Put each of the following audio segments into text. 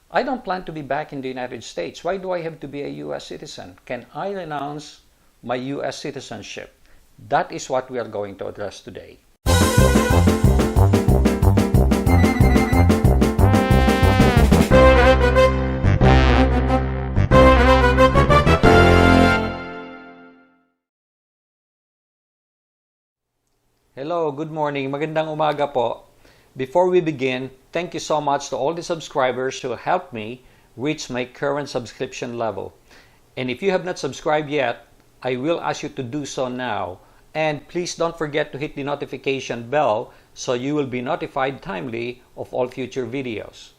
I don't plan to be back in the United States. Why do I have to be a US citizen? Can I renounce my US citizenship? That is what we are going to address today. Hello, good morning. Magandang umaga po. Before we begin, thank you so much to all the subscribers who helped me reach my current subscription level. And if you have not subscribed yet, I will ask you to do so now. And please don't forget to hit the notification bell so you will be notified timely of all future videos.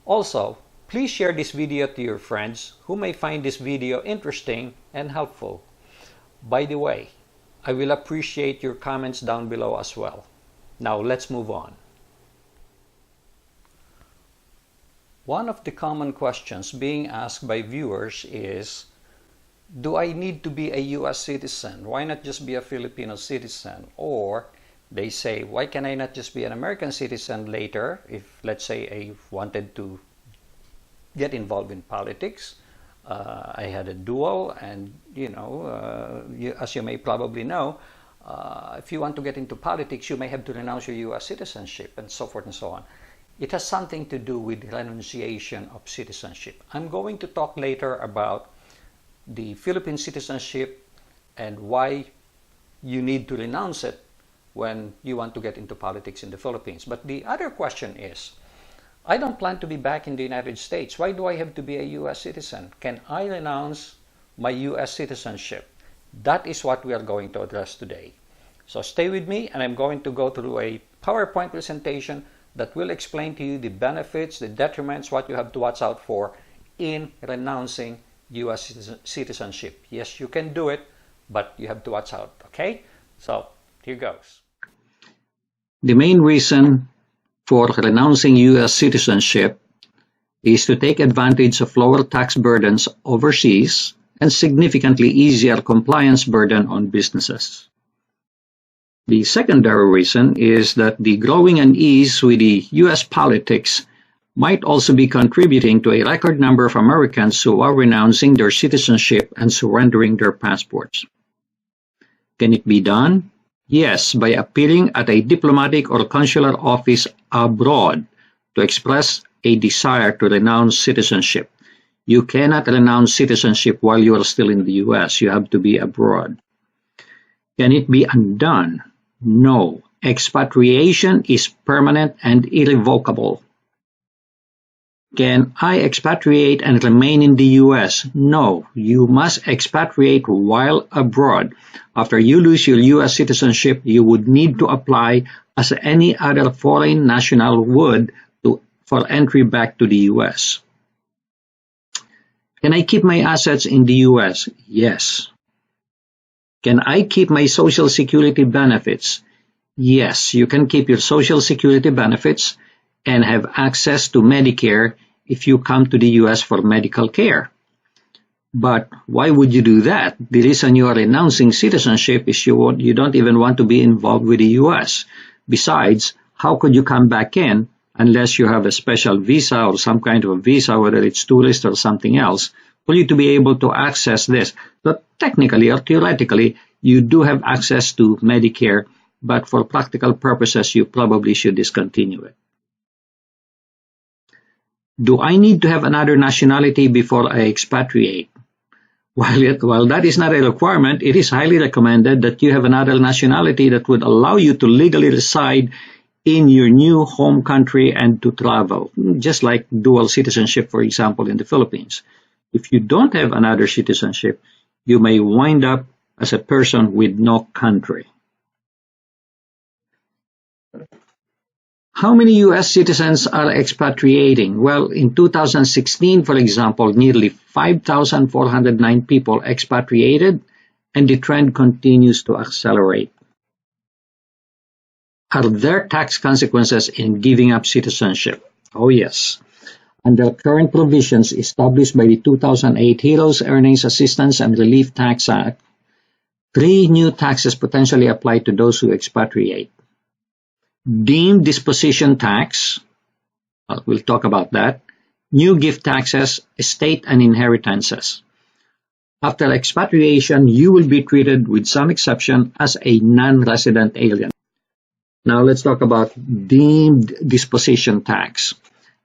Also, please share this video to your friends who may find this video interesting and helpful. By the way, I will appreciate your comments down below as well. Now let's move on. One of the common questions being asked by viewers is, do I need to be a US citizen? Why not just be a Filipino citizen? Or they say, why can I not just be an American citizen later if, let's say, I wanted to get involved in politics? I had a dual, and as you may probably know, if you want to get into politics, you may have to renounce your US citizenship and so forth and so on. It has something to do with renunciation of citizenship. I'm going to talk later about the Philippine citizenship and why you need to renounce it when you want to get into politics in the Philippines. But the other question is, I don't plan to be back in the United States. Why do I have to be a US citizen? Can I renounce my US citizenship? That is what we are going to address today. So stay with me, and I'm going to go through a PowerPoint presentation that will explain to you the benefits, the detriments, what you have to watch out for in renouncing US citizenship. Yes, you can do it, but you have to watch out, okay? So here goes. The main reason for renouncing US citizenship is to take advantage of lower tax burdens overseas and significantly easier compliance burden on businesses. The secondary reason is that the growing unease with the US politics might also be contributing to a record number of Americans who are renouncing their citizenship and surrendering their passports. Can it be done? Yes, by appearing at a diplomatic or consular office abroad to express a desire to renounce citizenship. You cannot renounce citizenship while you are still in the US. You have to be abroad. Can it be undone? No. Expatriation is permanent and irrevocable. Can I expatriate and remain in the US? No. You must expatriate while abroad. After you lose your US citizenship, you would need to apply as any other foreign national would for entry back to the US. Can I keep my assets in the US? Yes. Can I keep my Social Security benefits? Yes, you can keep your Social Security benefits and have access to Medicare if you come to the US for medical care. But why would you do that? The reason you are renouncing citizenship is you don't even want to be involved with the US. Besides, how could you come back in unless you have a special visa or some kind of a visa, whether it's tourist or something else, for you to be able to access this? But technically or theoretically, you do have access to Medicare, but for practical purposes, you probably should discontinue it. Do I need to have another nationality before I expatriate? While that is not a requirement, it is highly recommended that you have another nationality that would allow you to legally reside in your new home country and to travel, just like dual citizenship, for example, in the Philippines. If you don't have another citizenship, you may wind up as a person with no country. How many US citizens are expatriating? Well, in 2016, for example, nearly 5,409 people expatriated, and the trend continues to accelerate. Are there tax consequences in giving up citizenship? Oh, yes. Under current provisions established by the 2008 Heroes Earnings Assistance and Relief Tax Act, 3 new taxes potentially apply to those who expatriate. Deemed disposition tax, we'll talk about that, new gift taxes, estate and inheritances. After expatriation, you will be treated, with some exception, as a non-resident alien. Now let's talk about deemed disposition tax.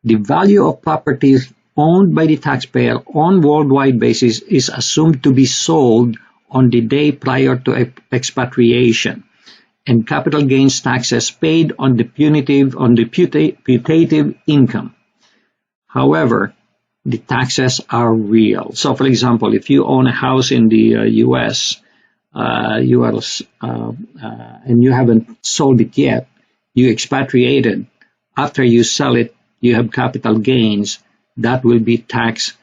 The value of property owned by the taxpayer on worldwide basis is assumed to be sold on the day prior to expatriation, and capital gains taxes paid on the putative income. However, the taxes are real. So, for example, if you own a house in the U.S., and you haven't sold it yet, you expatriated. After you sell it, you have capital gains that will be taxed.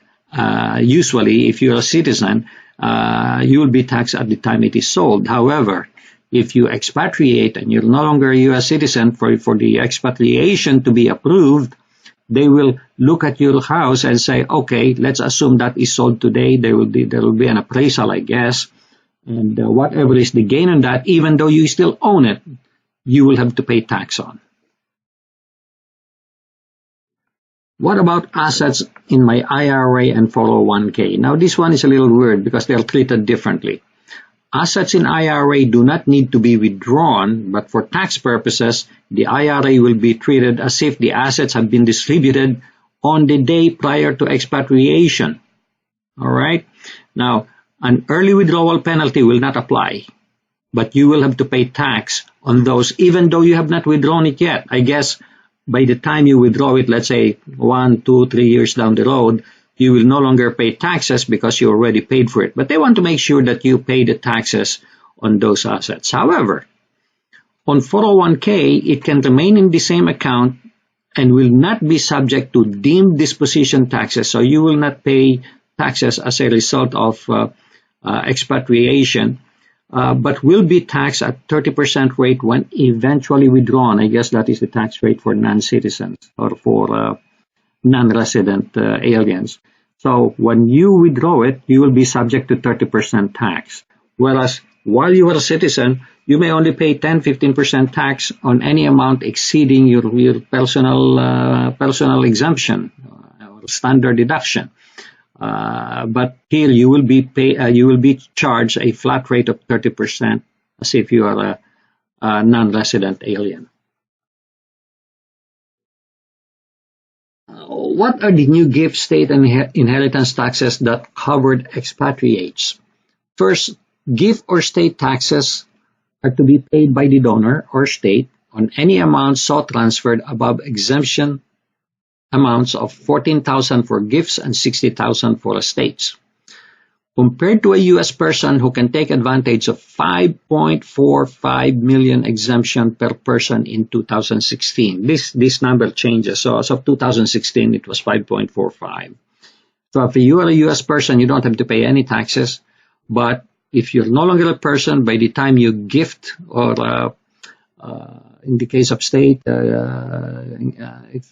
Usually, if you're a citizen, you will be taxed at the time it is sold. However, if you expatriate and you're no longer a U.S. citizen, for the expatriation to be approved, they will look at your house and say, okay, let's assume that is sold today. There will be an appraisal, I guess, and whatever is the gain on that, even though you still own it, you will have to pay tax on. What about assets in my IRA and 401k? Now, this one is a little weird because they're treated differently. Assets in IRA do not need to be withdrawn, but for tax purposes, the IRA will be treated as if the assets have been distributed on the day prior to expatriation. All right? Now, an early withdrawal penalty will not apply, but you will have to pay tax on those even though you have not withdrawn it yet. I guess by the time you withdraw it, let's say 1, 2, 3 years down the road, you will no longer pay taxes because you already paid for it. But they want to make sure that you pay the taxes on those assets. However, on 401k, it can remain in the same account and will not be subject to deemed disposition taxes. So you will not pay taxes as a result of expatriation, but will be taxed at 30% rate when eventually withdrawn. I guess that is the tax rate for non-citizens or for non-resident aliens. So when you withdraw it, you will be subject to 30% tax. Whereas while you are a citizen, you may only pay 10-15% tax on any amount exceeding your personal exemption or standard deduction. But here you will be charged a flat rate of 30% as if you are a non-resident alien. What are the new gift, state, and inheritance taxes that covered expatriates? First, gift or state taxes are to be paid by the donor or state on any amount so transferred above exemption amounts of $14,000 for gifts and $60,000 for estates. Compared to a U.S. person who can take advantage of $5.45 million exemption per person in 2016. This number changes. So as of 2016, it was 5.45. So if you are a U.S. person, you don't have to pay any taxes. But if you're no longer a person, by the time you gift or in the case of state,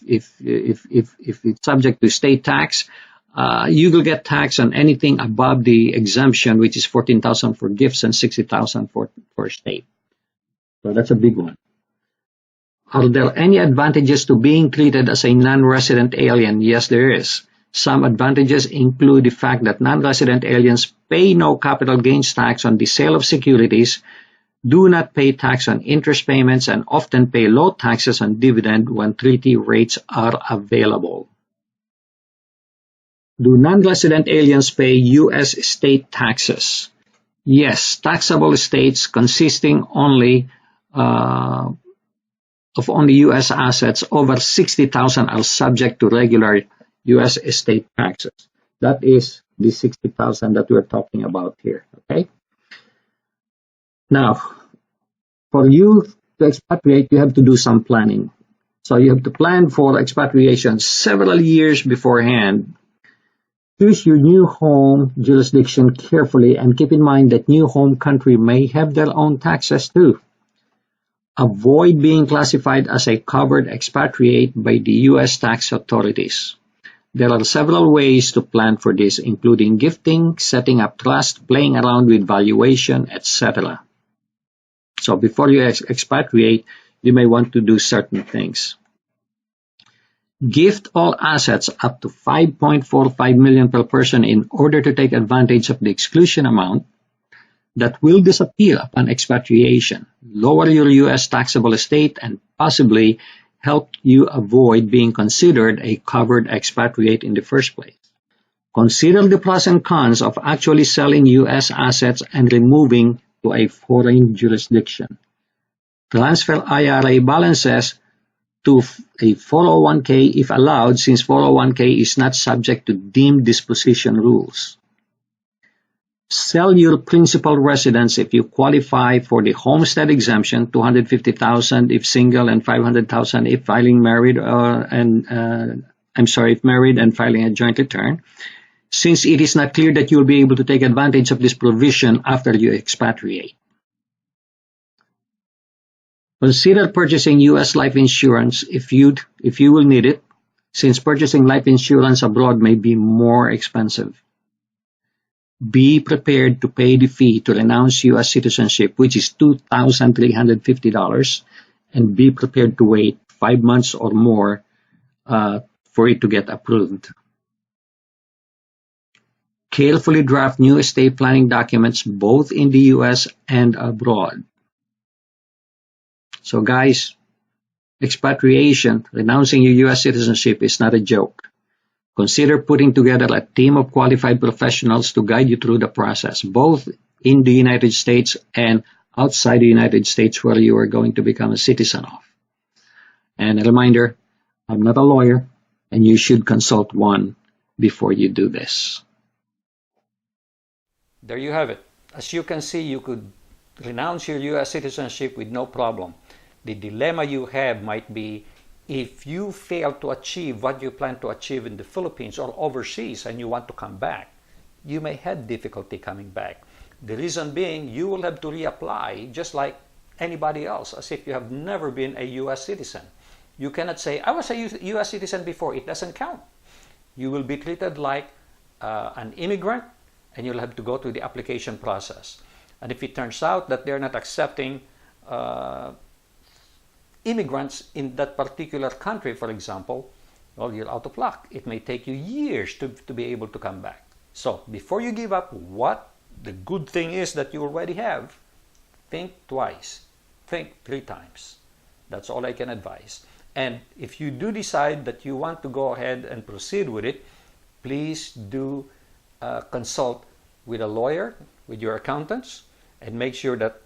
if it's subject to state tax, you will get taxed on anything above the exemption, which is $14,000 for gifts and $60,000 for state. So that's a big one. Are there any advantages to being treated as a non-resident alien? Yes, there is. Some advantages include the fact that non-resident aliens pay no capital gains tax on the sale of securities, do not pay tax on interest payments, and often pay low taxes on dividend when treaty rates are available. Do non-resident aliens pay U.S. estate taxes? Yes, taxable estates consisting only of only U.S. assets over $60,000 are subject to regular U.S. estate taxes. That is the $60,000 that we're talking about here. Okay. Now, for you to expatriate, you have to do some planning. So you have to plan for expatriation several years beforehand. Choose your new home jurisdiction carefully and keep in mind that new home country may have their own taxes too. Avoid being classified as a covered expatriate by the U.S. tax authorities. There are several ways to plan for this, including gifting, setting up trust, playing around with valuation, etc. So before you expatriate, you may want to do certain things. Gift all assets up to $5.45 million per person in order to take advantage of the exclusion amount that will disappear upon expatriation, lower your U.S. taxable estate, and possibly help you avoid being considered a covered expatriate in the first place. Consider the pros and cons of actually selling U.S. assets and removing to a foreign jurisdiction. Transfer IRA balances to a 401k if allowed, since 401k is not subject to deemed disposition rules. Sell your principal residence if you qualify for the homestead exemption, $250,000 if single and $500,000 if filing married, if married and filing a joint return, since it is not clear that you will be able to take advantage of this provision after you expatriate. Consider purchasing U.S. life insurance if you will need it, since purchasing life insurance abroad may be more expensive. Be prepared to pay the fee to renounce U.S. citizenship, which is $2,350, and be prepared to wait 5 months or more for it to get approved. Carefully draft new estate planning documents both in the U.S. and abroad. So guys, expatriation, renouncing your U.S. citizenship is not a joke. Consider putting together a team of qualified professionals to guide you through the process, both in the United States and outside the United States where you are going to become a citizen of. And a reminder, I'm not a lawyer, and you should consult one before you do this. There you have it. As you can see, you could renounce your U.S. citizenship with no problem. The dilemma you have might be if you fail to achieve what you plan to achieve in the Philippines or overseas and you want to come back, you may have difficulty coming back. The reason being, you will have to reapply just like anybody else, as if you have never been a U.S. citizen. You cannot say, I was a U.S. citizen before. It doesn't count. You will be treated like an immigrant, and you'll have to go through the application process. And if it turns out that they're not accepting immigrants in that particular country, for example, well, you're out of luck. It may take you years to be able to come back. So before you give up what the good thing is that you already have, think twice. Think 3 times. That's all I can advise. And if you do decide that you want to go ahead and proceed with it, please do consult with a lawyer, with your accountants, and make sure that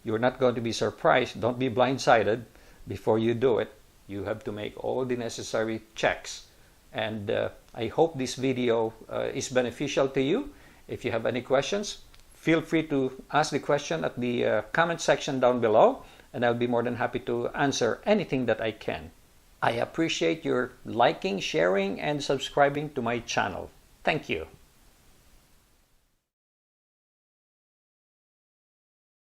you're not going to be surprised. Don't be blindsided before you do it. You have to make all the necessary checks. And I hope this video is beneficial to you. If you have any questions, feel free to ask the question at the comment section down below, and I'll be more than happy to answer anything that I can. I appreciate your liking, sharing, and subscribing to my channel. Thank you.